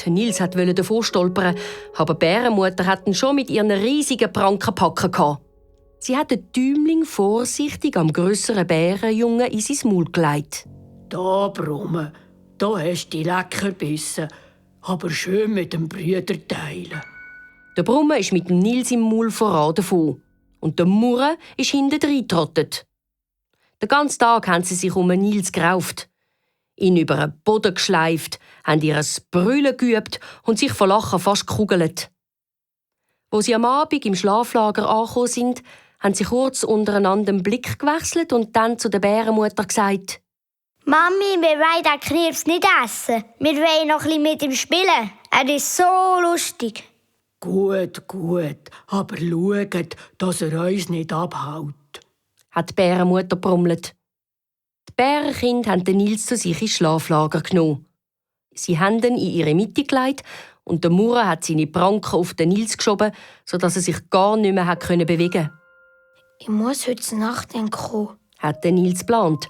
Der Nils wollte davon stolpern, aber die Bärenmutter hat ihn schon mit ihren riesigen Pranken packen. Sie hat den Däumling vorsichtig am grösseren Bärenjungen in sein Maul gelegt. Da, Brumme, da hast du die lecker gebissen, aber schön mit dem Brüder teilen. Der Brumme ist mit dem Nils im Maul voran davon und der Murre ist hinten reingetrottet. Den ganzen Tag haben sie sich um den Nils gerauft, ihn über den Boden geschleift, haben ihr Brüllen geübt und sich vor Lachen fast gekugelt. Wo sie am Abend im Schlaflager angekommen sind, haben sie kurz untereinander den Blick gewechselt und dann zu der Bärenmutter gesagt: «Mami, wir wollen den Knirps nicht essen. Wir wollen noch ein bisschen mit ihm spielen. Er ist so lustig.» Gut, aber schaut, dass er uns nicht abhaut, hat die Bärenmutter brummelt. Die Bärenkinder haben den Nils zu sich ins Schlaflager genommen. Sie haben ihn in ihre Mitte gelegt und der Murre hat seine Pranken auf den Nils geschoben, sodass er sich gar nicht mehr bewegen konnte. «Ich muss heute Nacht kommen», hat der Nils geplant.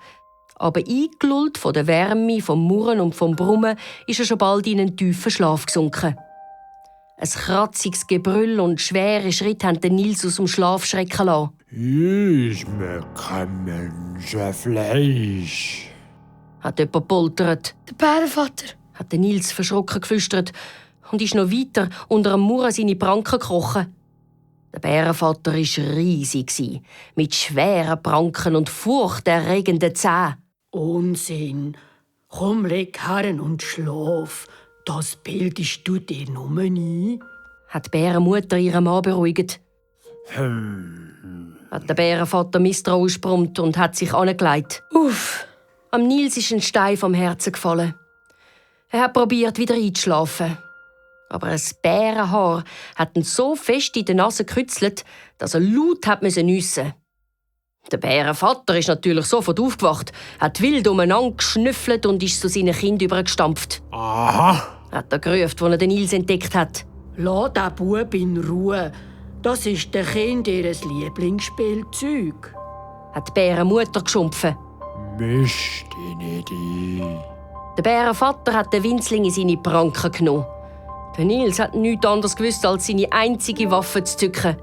Aber eingelullt von der Wärme, vom Murren und vom Brummen ist er schon bald in einen tiefen Schlaf gesunken. Ein kratziges Gebrüll und schwere Schritte haben den Nils aus dem Schlaf schrecken lassen. «Ich schmecke Menschenfleisch», hat jemand poltert. «Der Bärenvater.» hat der Nils verschrocken geflüstert und ist noch weiter unter dem Murren seine Pranken gekrochen. Der Bärenvater war riesig, mit schweren Pranken und furchterregenden Zähnen. Unsinn. Komm, leg her und schlaf. Das bildest du dir nur ein, hat die Bärenmutter ihren Mann beruhigt. Hat der Bärenvater misstrauisch brummt und hat sich angelegt. «Uff!» Am Nils ist ein Stein vom Herzen gefallen. Er hat probiert, wieder einzuschlafen. Aber ein Bärenhaar hat ihn so fest in der Nase gekützelt, dass er laut nüssen musste. Der Bärenvater ist natürlich sofort aufgewacht, hat wild umeinander geschnüffelt und ist zu seinen Kindern übergestampft. «Aha», hat er gerufen, als er den Nils entdeckt hat. Lass den Bub in Ruhe. Das ist der Kind ihres Lieblingsspielzeug, hat die Bärenmutter geschumpfen. «Misch dich nicht ein.» Der Bärenvater hat den Winzling in seine Pranken genommen. Der Nils hat nichts anderes gewusst, als seine einzige Waffe zu zücken.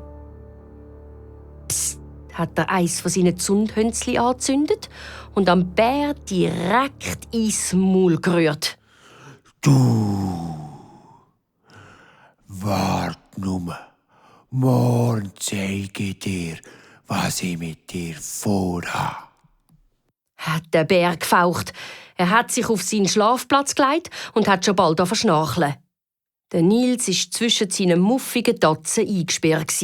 Psst, hat er eins von seinen Zündhölzchen angezündet und am Bär direkt ins Maul gerührt. «Du, wart nur. Morgen zeige ich dir, was ich mit dir vorhabe.» hat der Bär gefaucht. Er hat sich auf seinen Schlafplatz gelegt und hat schon bald verschnarcheln. Der Nils war zwischen seinen muffigen Tatzen eingesperrt.